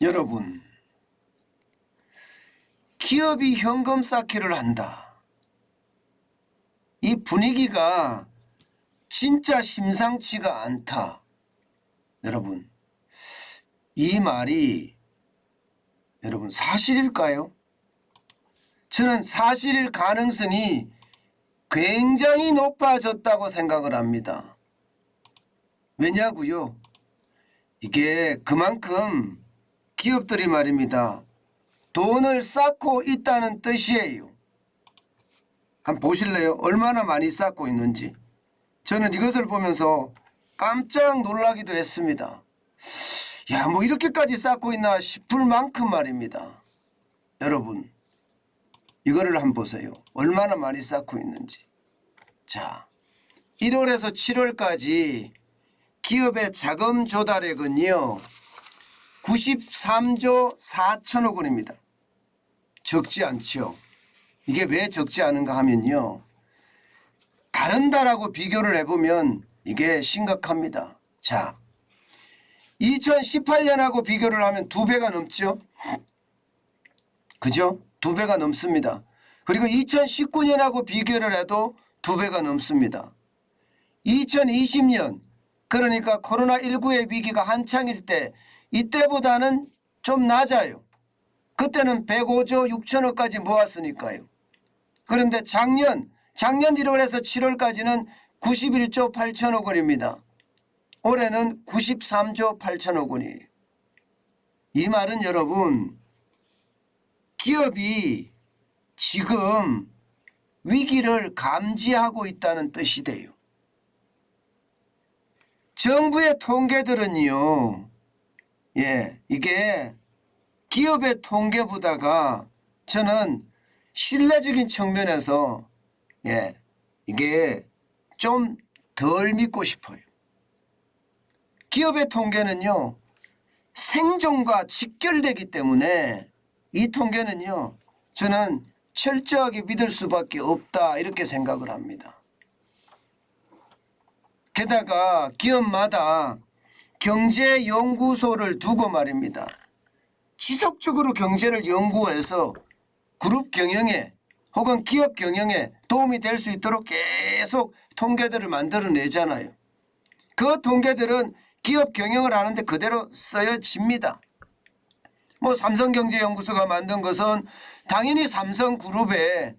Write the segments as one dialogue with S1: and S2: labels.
S1: 여러분, 기업이 현금 쌓기를 한다. 이 분위기가 진짜 심상치가 않다. 여러분, 이 말이 여러분 사실일까요? 저는 사실일 가능성이 굉장히 높아졌다고 생각을 합니다. 왜냐고요? 이게 그만큼 기업들이 말입니다. 돈을 쌓고 있다는 뜻이에요. 한번 보실래요? 얼마나 많이 쌓고 있는지. 저는 이것을 보면서 깜짝 놀라기도 했습니다. 야, 뭐 이렇게까지 쌓고 있나 싶을 만큼 말입니다. 여러분, 이거를 한번 보세요. 얼마나 많이 쌓고 있는지. 자, 1월에서 7월까지 기업의 자금 조달액은요 93조 4천억 원입니다. 적지 않죠. 이게 왜 적지 않은가 하면요, 다른 달하고 비교를 해보면 이게 심각합니다. 자, 2018년하고 비교를 하면 2배가 넘죠. 그죠? 2배가 넘습니다. 그리고 2019년하고 비교를 해도 2배가 넘습니다. 2020년, 그러니까 코로나19의 위기가 한창일 때 이때보다는 좀 낮아요. 그때는 105조 6천억까지 모았으니까요. 그런데 작년 1월에서 7월까지는 91조 8천억 원입니다. 올해는 93조 8천억 원이에요. 이 말은 여러분, 기업이 지금 위기를 감지하고 있다는 뜻이 돼요. 정부의 통계들은요, 이게 기업의 통계보다가 저는 신뢰적인 측면에서 이게 좀 덜 믿고 싶어요. 기업의 통계는요, 생존과 직결되기 때문에 이 통계는요, 저는 철저하게 믿을 수밖에 없다, 이렇게 생각을 합니다. 게다가 기업마다 경제연구소를 두고 말입니다. 지속적으로 경제를 연구해서 그룹 경영에 혹은 기업 경영에 도움이 될 수 있도록 계속 통계들을 만들어내잖아요. 그 통계들은 기업 경영을 하는데 그대로 쓰여집니다. 뭐 삼성경제연구소가 만든 것은 당연히 삼성그룹의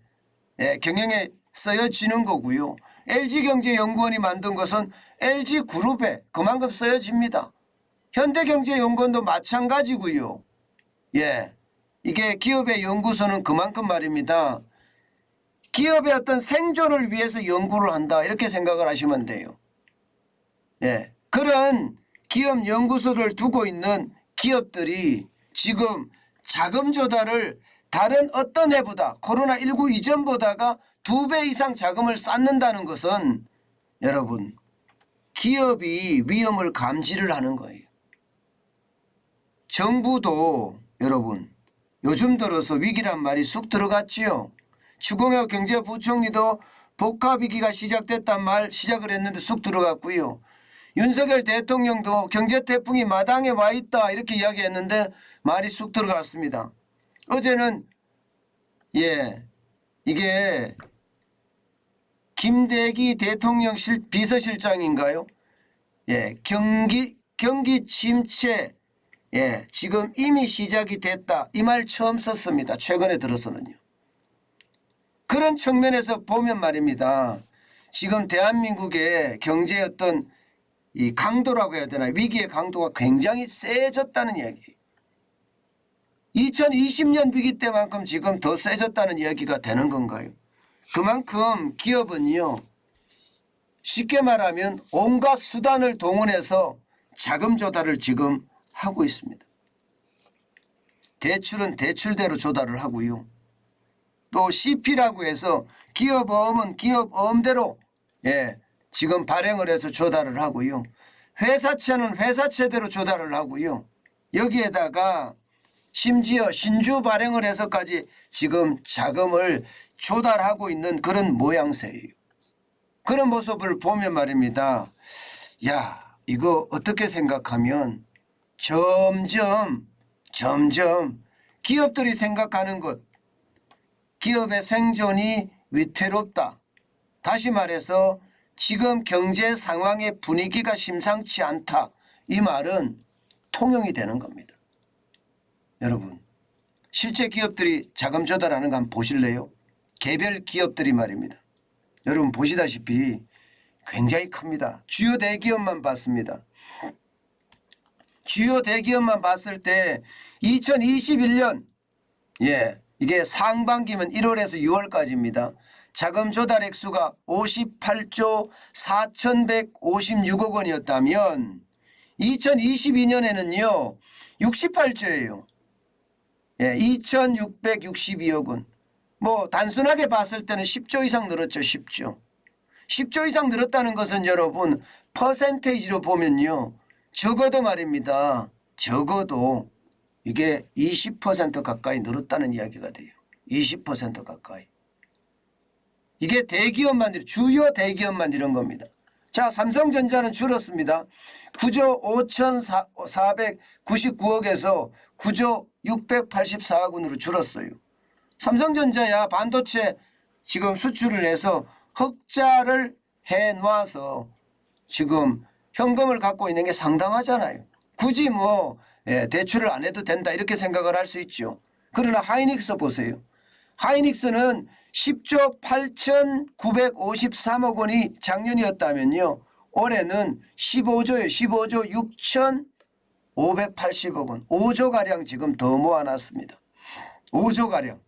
S1: 경영에 쓰여지는 거고요. LG경제연구원이 만든 것은 LG그룹에 그만큼 쓰여집니다. 현대경제연구원도 마찬가지고요. 이게 기업의 연구소는 그만큼 말입니다. 기업의 어떤 생존을 위해서 연구를 한다, 이렇게 생각을 하시면 돼요. 그런 기업 연구소를 두고 있는 기업들이 지금 자금 조달을 다른 어떤 해보다 코로나19 이전보다가 2배 이상 자금을 쌓는다는 것은 여러분, 기업이 위험을 감지를 하는 거예요. 정부도 여러분 요즘 들어서 위기란 말이 쑥 들어갔지요. 추경호 경제부총리도 복합위기가 시작됐단 말 시작을 했는데 쑥 들어갔고요. 윤석열 대통령도 경제태풍이 마당에 와 있다, 이렇게 이야기했는데 말이 쑥 들어갔습니다. 어제는 이게 김대기 대통령 비서실장인가요? 경기 침체 지금 이미 시작이 됐다, 이 말 처음 썼습니다. 최근에 들어서는요. 그런 측면에서 보면 말입니다. 지금 대한민국의 경제의 어떤 이 강도라고 해야 되나, 위기의 강도가 굉장히 세졌다는 이야기예요. 2020년 위기 때만큼 지금 더 세졌다는 이야기가 되는 건가요? 그만큼 기업은요, 쉽게 말하면 온갖 수단을 동원해서 자금 조달을 지금 하고 있습니다. 대출은 대출대로 조달을 하고요. 또 CP라고 해서 기업어음은 기업어음대로 지금 발행을 해서 조달을 하고요. 회사채는 회사채대로 조달을 하고요. 여기에다가 심지어 신주 발행을 해서까지 지금 자금을 조달하고 있는 그런 모양새예요. 그런 모습을 보면 말입니다. 야, 이거 어떻게 생각하면 점점 점점 기업들이 생각하는 것, 기업의 생존이 위태롭다. 다시 말해서 지금 경제 상황의 분위기가 심상치 않다. 이 말은 통용이 되는 겁니다. 여러분, 실제 기업들이 자금 조달하는 거 한번 보실래요? 개별 기업들이 말입니다. 여러분 보시다시피 굉장히 큽니다. 주요 대기업만 봤습니다. 주요 대기업만 봤을 때 2021년 이게 상반기면 1월에서 6월까지입니다. 자금 조달 액수가 58조 4,156억 원이었다면 2022년에는요 68조예요. 2,662억 원. 뭐 단순하게 봤을 때는 10조 이상 늘었죠. 10조 이상 늘었다는 것은 여러분 퍼센테이지로 보면요 적어도 말입니다. 적어도 이게 20% 가까이 늘었다는 이야기가 돼요. 20% 가까이. 이게 대기업만 주요 대기업만 이런 겁니다. 자, 삼성전자는 줄었습니다. 9조 5,499억에서 9조 684억 원으로 줄었어요. 삼성전자야 반도체 지금 수출을 해서 흑자를 해놔서 지금 현금을 갖고 있는 게 상당하잖아요. 굳이 뭐 대출을 안 해도 된다 이렇게 생각을 할 수 있죠. 그러나 하이닉스 보세요. 하이닉스는 10조 8,953억 원이 작년이었다면요. 올해는 15조에 15조 6,580억 원. 5조가량 지금 더 모아놨습니다. 5조가량.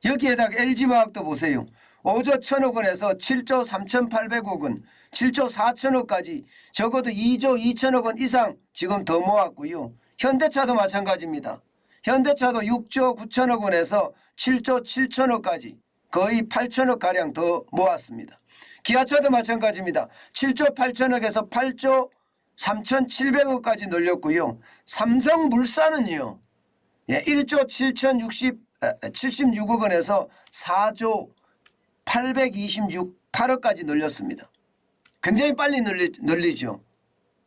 S1: 여기에다가 LG화학도 보세요. 5조 1,000억 원에서 7조 3,800억 원, 7조 4천억까지 적어도 2조 2천억 원 이상 지금 더 모았고요. 현대차도 마찬가지입니다. 현대차도 6조 9천억 원에서 7조 7천억까지 거의 8천억 가량 더 모았습니다. 기아차도 마찬가지입니다. 7조 8천억에서 8조 3,700억까지 늘렸고요. 삼성물산은요. 1조 76억 원에서 4조 826억까지 늘렸습니다. 굉장히 빨리 늘리죠.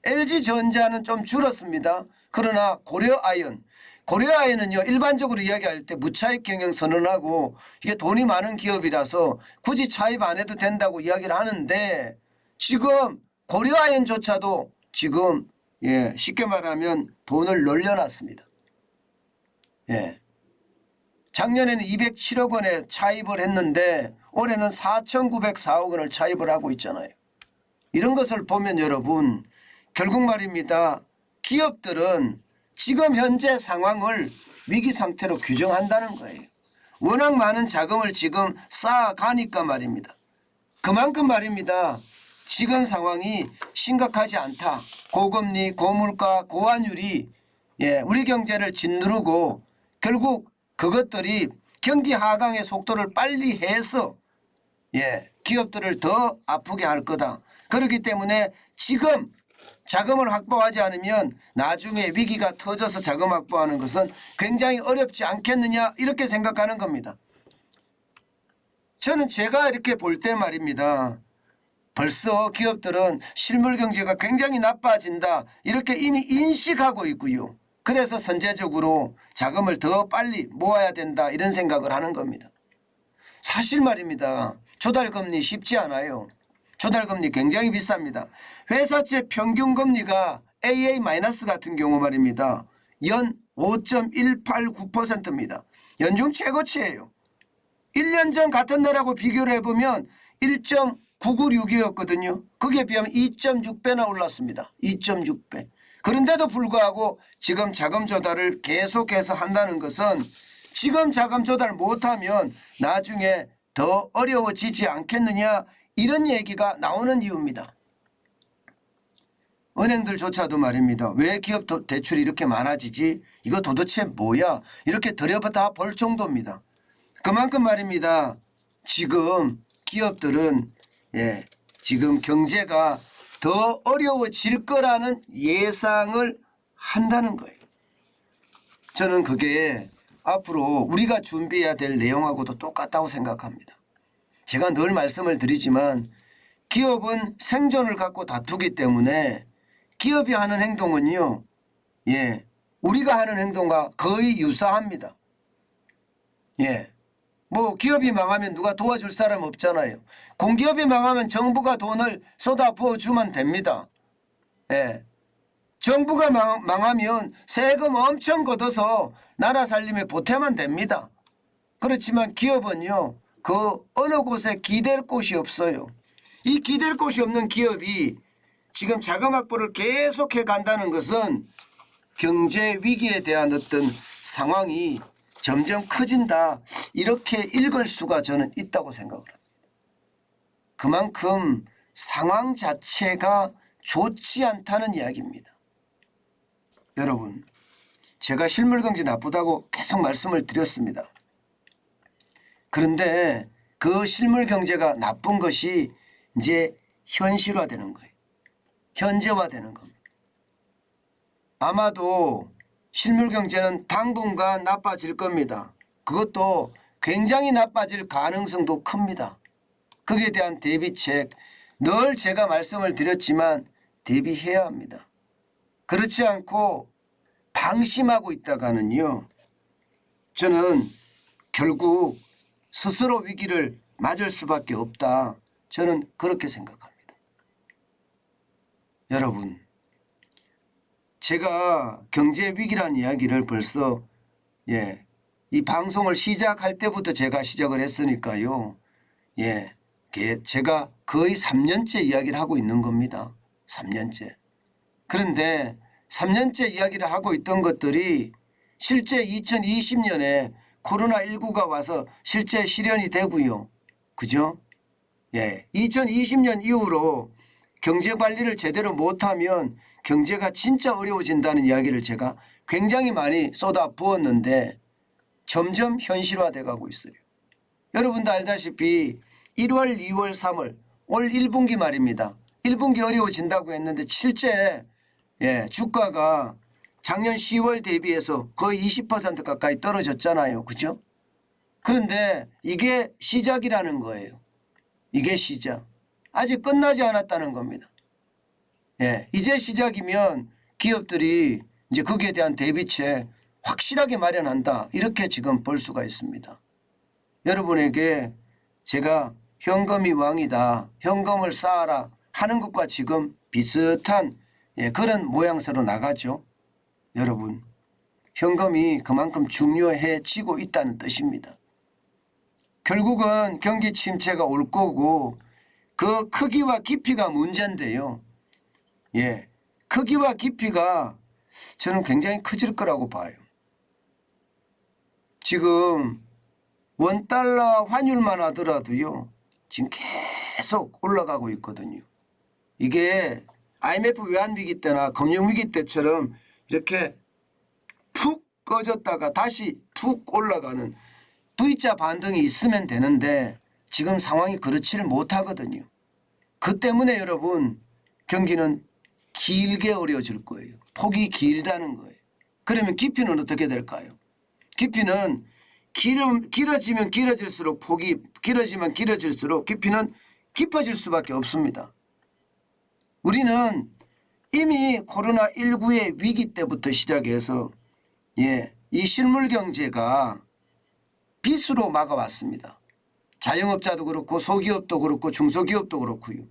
S1: LG전자는 좀 줄었습니다. 그러나 고려아연은요 일반적으로 이야기할 때 무차입 경영 선언하고 이게 돈이 많은 기업이라서 굳이 차입 안 해도 된다고 이야기를 하는데 지금 고려아연조차도 지금 쉽게 말하면 돈을 늘려놨습니다. 작년에는 207억 원에 차입을 했는데 올해는 4,904억 원을 차입을 하고 있잖아요. 이런 것을 보면 여러분 결국 말입니다. 기업들은 지금 현재 상황을 위기 상태로 규정한다는 거예요. 워낙 많은 자금을 지금 쌓아가니까 말입니다. 그만큼 말입니다. 지금 상황이 심각하지 않다. 고금리, 고물가, 고환율이 우리 경제를 짓누르고 결국 그것들이 경기 하강의 속도를 빨리 해서 기업들을 더 아프게 할 거다. 그렇기 때문에 지금 자금을 확보하지 않으면 나중에 위기가 터져서 자금 확보하는 것은 굉장히 어렵지 않겠느냐 이렇게 생각하는 겁니다. 저는 제가 이렇게 볼 때 말입니다. 벌써 기업들은 실물 경제가 굉장히 나빠진다 이렇게 이미 인식하고 있고요. 그래서 선제적으로 자금을 더 빨리 모아야 된다 이런 생각을 하는 겁니다. 사실 말입니다. 조달금리 쉽지 않아요. 조달금리 굉장히 비쌉니다. 회사채 평균금리가 AA- 같은 경우 말입니다. 연 5.189%입니다. 연중 최고치예요. 1년 전 같은 날하고 비교를 해보면 1.9962였거든요. 거기에 비하면 2.6배나 올랐습니다. 2.6배. 그런데도 불구하고 지금 자금 조달을 계속해서 한다는 것은 지금 자금 조달 못하면 나중에 더 어려워지지 않겠느냐 이런 얘기가 나오는 이유입니다. 은행들조차도 말입니다. 왜 기업 대출이 이렇게 많아지지? 이거 도대체 뭐야? 이렇게 들여다 볼 정도입니다. 그만큼 말입니다. 지금 기업들은 지금 경제가 더 어려워질 거라는 예상을 한다는 거예요. 저는 그게 앞으로 우리가 준비해야 될 내용하고도 똑같다고 생각합니다. 제가 늘 말씀을 드리지만 기업은 생존을 갖고 다투기 때문에 기업이 하는 행동은요. 우리가 하는 행동과 거의 유사합니다. 예. 뭐 기업이 망하면 누가 도와줄 사람 없잖아요. 공기업이 망하면 정부가 돈을 쏟아 부어주면 됩니다. 예. 정부가 망하면 세금 엄청 걷어서 나라 살림에 보태면 됩니다. 그렇지만 기업은요, 그 어느 곳에 기댈 곳이 없어요. 이 기댈 곳이 없는 기업이 지금 자금 확보를 계속해 간다는 것은 경제 위기에 대한 어떤 상황이 점점 커진다, 이렇게 읽을 수가 저는 있다고 생각을 합니다. 그만큼 상황 자체가 좋지 않다는 이야기입니다. 여러분, 제가 실물경제 나쁘다고 계속 말씀을 드렸습니다. 그런데 그 실물경제가 나쁜 것이 이제 현실화되는 거예요. 현재화되는 겁니다. 아마도 실물경제는 당분간 나빠질 겁니다. 그것도 굉장히 나빠질 가능성도 큽니다. 거기에 대한 대비책, 늘 제가 말씀을 드렸지만 대비해야 합니다. 그렇지 않고 방심하고 있다가는요, 저는 결국 스스로 위기를 맞을 수밖에 없다, 저는 그렇게 생각합니다. 여러분, 제가 경제 위기란 이야기를 벌써 이 방송을 시작할 때부터 제가 시작을 했으니까요. 제가 거의 3년째 이야기를 하고 있는 겁니다. 3년째. 그런데 3년째 이야기를 하고 있던 것들이 실제 2020년에 코로나19가 와서 실제 실현이 되고요. 그죠? 2020년 이후로 경제 관리를 제대로 못하면 경제가 진짜 어려워진다는 이야기를 제가 굉장히 많이 쏟아 부었는데 점점 현실화돼 가고 있어요. 여러분도 알다시피 1월, 2월, 3월 올 1분기 말입니다. 1분기 어려워진다고 했는데 실제 주가가 작년 10월 대비해서 거의 20% 가까이 떨어졌잖아요. 그죠? 그런데 이게 시작이라는 거예요. 이게 시작. 아직 끝나지 않았다는 겁니다. 이제 시작이면 기업들이 이제 거기에 대한 대비책 확실하게 마련한다, 이렇게 지금 볼 수가 있습니다. 여러분에게 제가 현금이 왕이다, 현금을 쌓아라 하는 것과 지금 비슷한 그런 모양새로 나가죠. 여러분, 현금이 그만큼 중요해지고 있다는 뜻입니다. 결국은 경기 침체가 올 거고 그 크기와 깊이가 문제인데요. 크기와 깊이가 저는 굉장히 커질 거라고 봐요. 지금 원달러 환율만 하더라도요, 지금 계속 올라가고 있거든요. 이게 IMF 외환위기 때나 금융위기 때처럼 이렇게 푹 꺼졌다가 다시 푹 올라가는 V자 반등이 있으면 되는데 지금 상황이 그렇지를 못하거든요. 그 때문에 여러분, 경기는 길게 어려워질 거예요. 폭이 길다는 거예요. 그러면 깊이는 어떻게 될까요? 깊이는 길어지면 길어질수록, 폭이 길어지면 길어질수록 깊이는 깊어질 수밖에 없습니다. 우리는 이미 코로나19의 위기 때부터 시작해서 이 실물경제가 빚으로 막아왔습니다. 자영업자도 그렇고 소기업도 그렇고 중소기업도 그렇고요.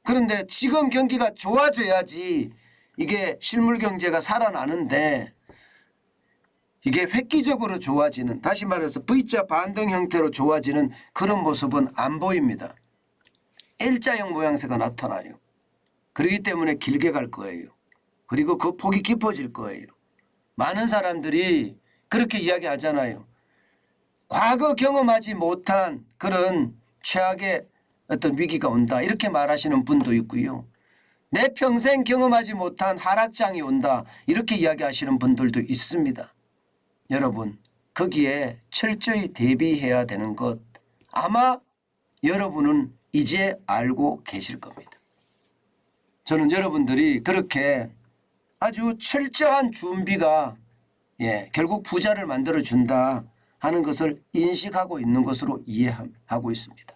S1: 그런데 지금 경기가 좋아져야지 이게 실물경제가 살아나는데 이게 획기적으로 좋아지는, 다시 말해서 V자 반등 형태로 좋아지는 그런 모습은 안 보입니다. L자형 모양새가 나타나요. 그렇기 때문에 길게 갈 거예요. 그리고 그 폭이 깊어질 거예요. 많은 사람들이 그렇게 이야기하잖아요. 과거 경험하지 못한 그런 최악의 어떤 위기가 온다, 이렇게 말하시는 분도 있고요. 내 평생 경험하지 못한 하락장이 온다, 이렇게 이야기하시는 분들도 있습니다. 여러분, 거기에 철저히 대비해야 되는 것, 아마 여러분은 이제 알고 계실 겁니다. 저는 여러분들이 그렇게 아주 철저한 준비가 결국 부자를 만들어준다 하는 것을 인식하고 있는 것으로 이해하고 있습니다.